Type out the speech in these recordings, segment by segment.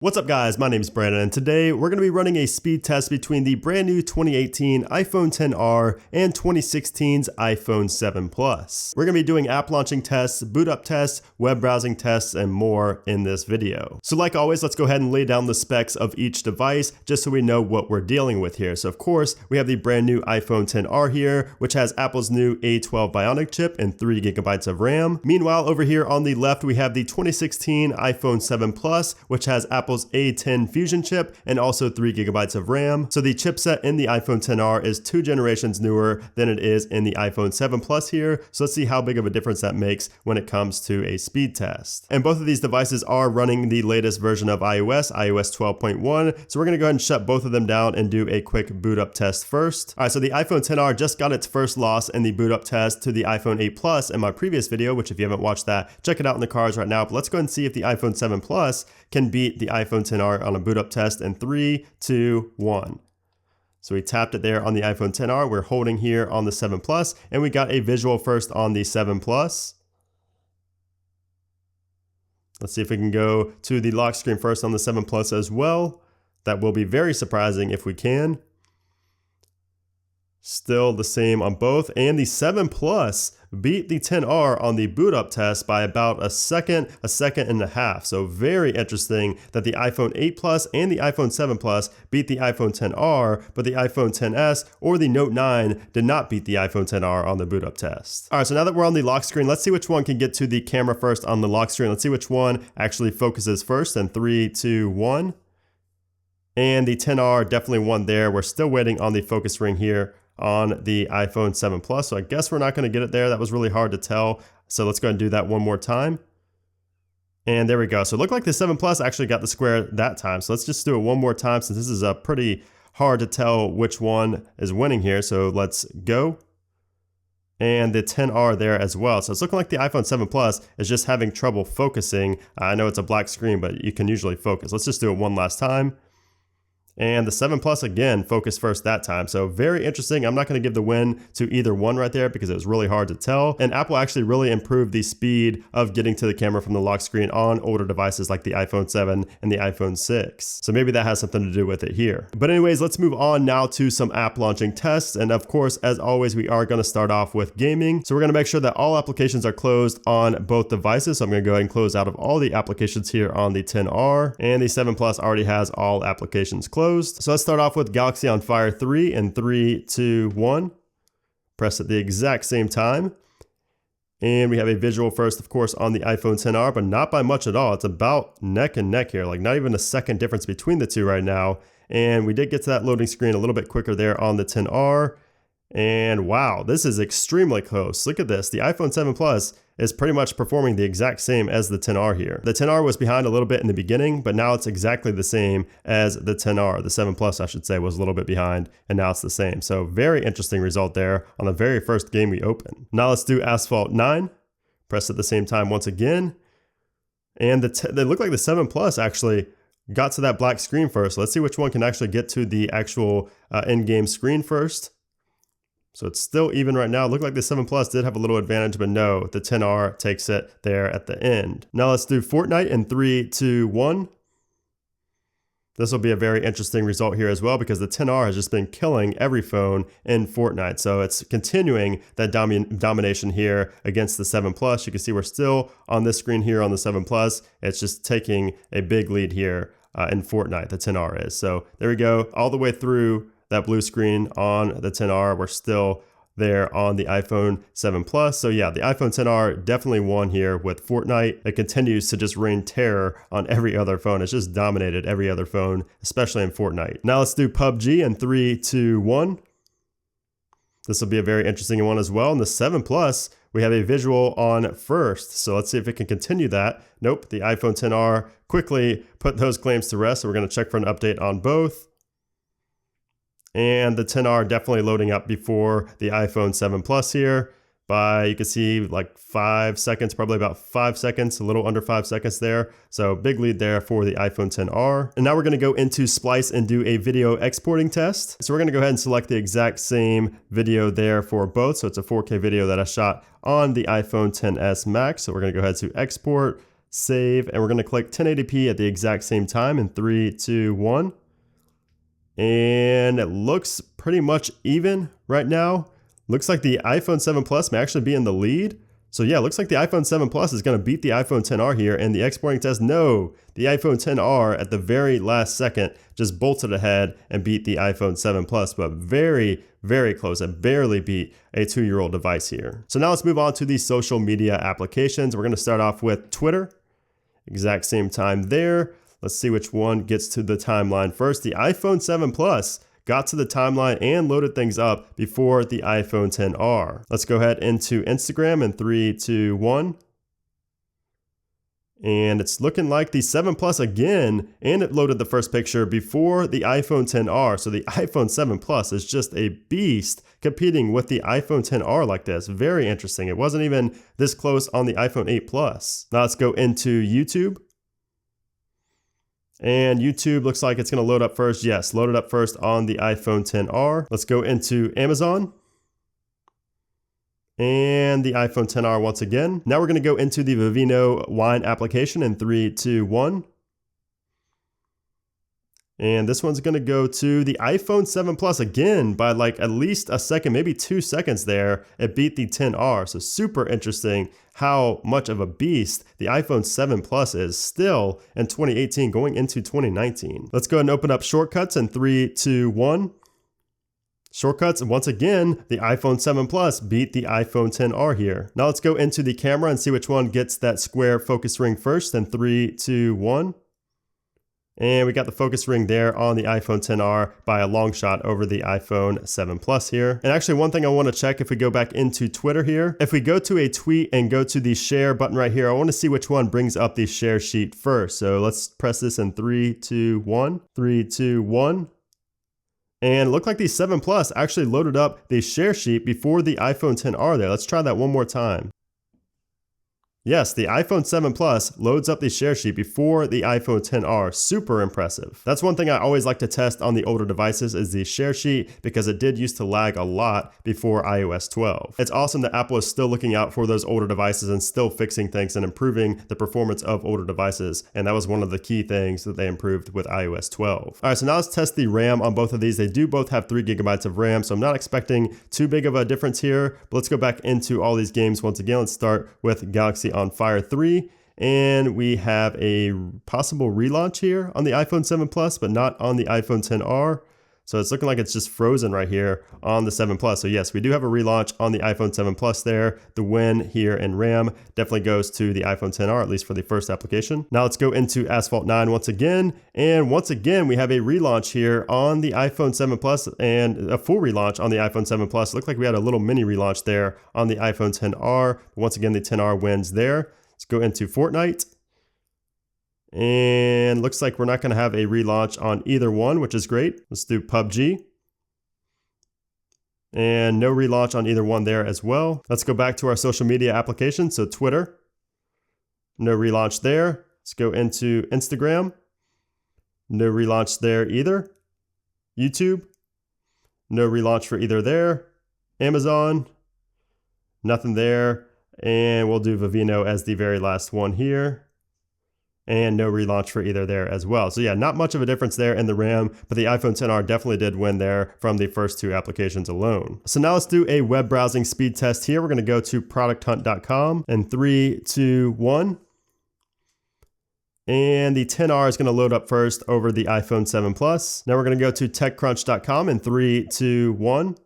What's up guys, my name is Brandon and today we're going to be running a speed test between the brand new 2018 iPhone XR and 2016's iPhone 7 Plus. We're going to be doing app launching tests, boot up tests, web browsing tests, and more in this video. So like always, let's go ahead and lay down the specs of each device just so we know what we're dealing with here. So of course, we have the brand new iPhone XR here, which has Apple's new A12 Bionic chip and 3 GB of RAM. Meanwhile, over here on the left, we have the 2016 iPhone 7 Plus, which has Apple's A10 Fusion chip and also 3 GB of RAM. So the chipset in the iPhone XR is 2 generations newer than it is in the iPhone 7 Plus here. So let's see how big of a difference that makes when it comes to a speed test. And both of these devices are running the latest version of iOS 12.1. So we're gonna go ahead and shut both of them down and do a quick boot up test first. All right, so the iPhone XR just got its first loss in the boot up test to the iPhone 8 Plus in my previous video, which if you haven't watched that, check it out in the cards right now. But let's go ahead and see if the iPhone 7 Plus can beat the iPhone XR on a boot up test in 3, 2, 1. So we tapped it there on the iPhone XR. We're holding here on the 7 Plus, and we got a visual first on the 7 Plus. Let's see if we can go to the lock screen first on the 7 Plus as well. That will be very surprising if we can. Still the same on both, and the 7 Plus beat the XR on the boot up test by about a second and a half. So very interesting that the iPhone 8 Plus and the iPhone 7 Plus beat the iPhone XR, but the iPhone XS or the Note 9 did not beat the iPhone XR on the boot up test. All right, so now that we're on the lock screen, let's see which one can get to the camera first on the lock screen. Let's see which one actually focuses first in 3, 2, 1. And the XR definitely won there. We're still waiting on the focus ring here on the iPhone 7 Plus. So I guess we're not going to get it there. That was really hard to tell. So let's go ahead and do that one more time. And there we go. So it looked like the 7 Plus actually got the square that time. So let's just do it one more time since this is a pretty hard to tell which one is winning here. So let's go. And the XR there as well. So it's looking like the iPhone 7 Plus is just having trouble focusing. I know it's a black screen, but you can usually focus. Let's just do it one last time. And the 7 Plus again focused first that time. So very interesting. I'm not going to give the win to either one right there because it was really hard to tell. And Apple actually really improved the speed of getting to the camera from the lock screen on older devices like the iPhone 7 and the iPhone 6. So maybe that has something to do with it here. But anyways, let's move on now to some app launching tests. And of course, as always, we are going to start off with gaming. So we're going to make sure that all applications are closed on both devices. So I'm going to go ahead and close out of all the applications here on the XR. And the 7 Plus already has all applications closed. So let's start off with Galaxy on Fire 3 in 3, 2, 1. Press at the exact same time. And we have a visual first, of course, on the iPhone XR, but not by much at all. It's about neck and neck here, like not even a second difference between the two right now. And we did get to that loading screen a little bit quicker there on the XR. And wow, this is extremely close. Look at this. The iPhone 7 Plus is pretty much performing the exact same as the XR here. The XR was behind a little bit in the beginning, but now it's exactly the same as the XR. The 7 Plus, I should say, was a little bit behind, and now it's the same. So very interesting result there on the very first game we open. Now let's do Asphalt 9. Press at the same time once again. And they look like the 7 Plus actually got to that black screen first. Let's see which one can actually get to the actual in-game screen first. So it's still even right now. It looked like the 7 Plus did have a little advantage, but no, the XR takes it there at the end. Now let's do Fortnite in 3, 2, 1. This will be a very interesting result here as well because the XR has just been killing every phone in Fortnite. So it's continuing that domination here against the 7 Plus. You can see we're still on this screen here on the 7 Plus. It's just taking a big lead here in Fortnite, the XR is. So there we go, all the way through that blue screen on the XR. We're still there on the iPhone 7 Plus. So yeah, the iPhone XR definitely won here with Fortnite. It continues to just reign terror on every other phone. It's just dominated every other phone, especially in Fortnite. Now let's do PUBG in 3, 2, 1. This will be a very interesting one as well. In the 7 Plus, we have a visual on first. So let's see if it can continue that. Nope, the iPhone XR quickly put those claims to rest. So we're gonna check for an update on both. And the XR definitely loading up before the iPhone 7 Plus here by, you can see like 5 seconds, probably about 5 seconds, a little under 5 seconds there. So big lead there for the iPhone XR. And now we're gonna go into Splice and do a video exporting test. So we're gonna go ahead and select the exact same video there for both. So it's a 4K video that I shot on the iPhone XS Max. So we're gonna go ahead to export save, and we're going to click 1080p at the exact same time in 3, 2, 1. And it looks pretty much even right now. Looks like the iPhone 7 Plus may actually be in the lead. So yeah, looks like the iPhone 7 Plus is going to beat the iPhone XR here, and the exporting test, no, the iPhone XR at the very last second just bolted ahead and beat the iPhone 7 Plus, but very, very close. It barely beat a 2-year-old device here. So now let's move on to the social media applications. We're going to start off with Twitter. Exact same time there. Let's see which one gets to the timeline first. The iPhone 7 Plus got to the timeline and loaded things up before the iPhone XR. Let's go ahead into Instagram in 3, 2, 1. And it's looking like the 7 Plus again, and it loaded the first picture before the iPhone XR. So the iPhone 7 Plus is just a beast competing with the iPhone XR like this. Very interesting. It wasn't even this close on the iPhone 8 Plus. Now let's go into YouTube. And YouTube looks like it's going to load up first. Yes, loaded up first on the iPhone XR. Let's go into Amazon. And the iPhone XR once again. Now we're going to go into the Vivino wine application in 3, 2, 1. And this one's going to go to the iPhone 7 Plus again by like at least a second, maybe 2 seconds there. It beat the XR. So super interesting how much of a beast the iPhone 7 Plus is still in 2018 going into 2019. Let's go ahead and open up shortcuts in 3, 2, 1. Shortcuts, and once again, the iPhone 7 Plus beat the iPhone XR here. Now let's go into the camera and see which one gets that square focus ring first in 3, 2, 1. And we got the focus ring there on the iPhone XR by a long shot over the iPhone 7 Plus here. And actually one thing I want to check if we go back into Twitter here, if we go to a tweet and go to the share button right here, I want to see which one brings up the share sheet first. So let's press this in 3, 2, 1, 3, 2, 1. And it looked like the 7 Plus actually loaded up the share sheet before the iPhone XR there. Let's try that one more time. Yes, the iPhone 7 Plus loads up the share sheet before the iPhone XR. Super impressive. That's one thing I always like to test on the older devices is the share sheet because it did used to lag a lot before iOS 12. It's awesome that Apple is still looking out for those older devices and still fixing things and improving the performance of older devices. And that was one of the key things that they improved with iOS 12. All right, so now let's test the RAM on both of these. They do both have 3 gigabytes of RAM, so I'm not expecting too big of a difference here. But let's go back into all these games once again. Let's start with Galaxy on Fire 3, and we have a possible relaunch here on the iPhone 7 Plus, but not on the iPhone XR. So it's looking like it's just frozen right here on the 7 Plus. So yes, we do have a relaunch on the iPhone 7 Plus there. The win here in RAM definitely goes to the iPhone XR, at least for the first application. Now let's go into Asphalt 9 once again. And once again, we have a relaunch here on the iPhone 7 Plus and a full relaunch on the iPhone 7 Plus. It looked like we had a little mini relaunch there on the iPhone XR. Once again, the XR wins there. Let's go into Fortnite. And looks like we're not going to have a relaunch on either one, which is great. Let's do PUBG. And no relaunch on either one there as well. Let's go back to our social media application. So Twitter, no relaunch there. Let's go into Instagram. No relaunch there either. YouTube, no relaunch for either there. Amazon, nothing there. And we'll do Vivino as the very last one here. And no relaunch for either there as well. So yeah, not much of a difference there in the RAM, but the iPhone XR definitely did win there from the first 2 applications alone. So now let's do a web browsing speed test here. We're going to go to producthunt.com in 3, 2, 1. And the XR is going to load up first over the iPhone 7 Plus. Now we're going to go to techcrunch.com in 3, 2, 1.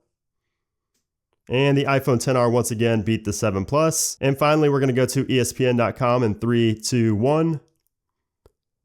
And the iPhone XR once again beat the 7 Plus. And finally, we're going to go to espn.com in 3, 2, 1.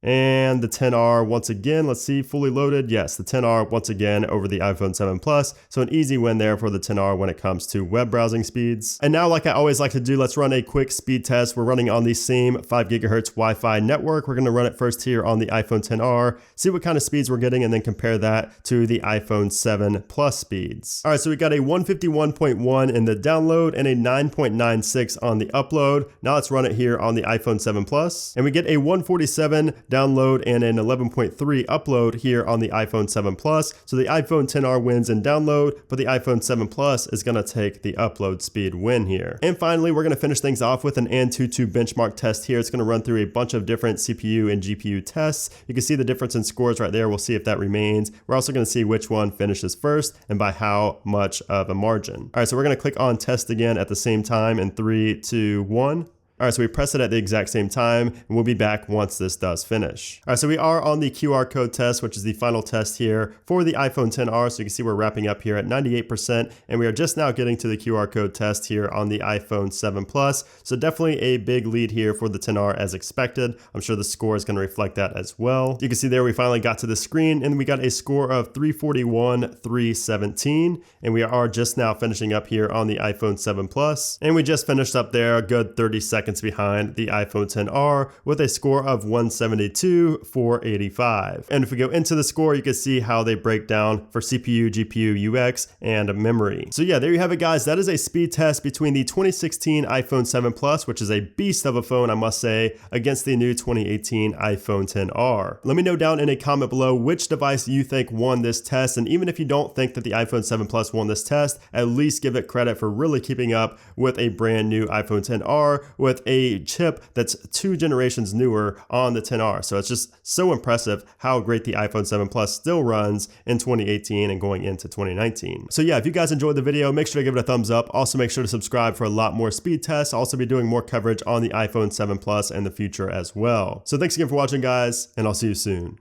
And the XR once again, let's see, fully loaded. Yes, the XR once again over the iPhone 7 Plus. So an easy win there for the XR when it comes to web browsing speeds. And now, like I always like to do, let's run a quick speed test. We're running on the same 5 gigahertz Wi-Fi network. We're going to run it first here on the iPhone XR, see what kind of speeds we're getting, and then compare that to the iPhone 7 Plus speeds. All right, so we got a 151.1 in the download and a 9.96 on the upload. Now let's run it here on the iPhone 7 Plus, and we get a 147 download and an 11.3 upload here on the iPhone 7 Plus. So the iPhone XR wins in download, but the iPhone 7 Plus is going to take the upload speed win here. And finally, we're going to finish things off with an Antutu benchmark test here. It's going to run through a bunch of different CPU and GPU tests. You can see the difference in scores right there. We'll see if that remains. We're also going to see which one finishes first and by how much of a margin. All right, so we're going to click on test again at the same time in 3, 2, 1. All right, so we press it at the exact same time, and we'll be back once this does finish. All right, so we are on the QR code test, which is the final test here for the iPhone XR. So you can see we're wrapping up here at 98%, and we are just now getting to the QR code test here on the iPhone 7 Plus. So definitely a big lead here for the XR as expected. I'm sure the score is going to reflect that as well. You can see there we finally got to the screen, and we got a score of 341, 317, and we are just now finishing up here on the iPhone 7 Plus, and we just finished up there a good 30 seconds behind the iPhone XR with a score of 172, 485. And if we go into the score, you can see how they break down for CPU, GPU, UX, and memory. So yeah, there you have it, guys. That is a speed test between the 2016 iPhone 7 Plus, which is a beast of a phone, I must say, against the new 2018 iPhone XR. Let me know down in a comment below which device you think won this test, and even if you don't think that the iPhone 7 Plus won this test, at least give it credit for really keeping up with a brand new iPhone XR with a chip that's 2 generations newer on the XR. So it's just so impressive how great the iPhone 7 Plus still runs in 2018 and going into 2019. So yeah, if you guys enjoyed the video, make sure to give it a thumbs up. Also make sure to subscribe for a lot more speed tests. I'll also be doing more coverage on the iPhone 7 Plus in the future as well. So thanks again for watching, guys, and I'll see you soon.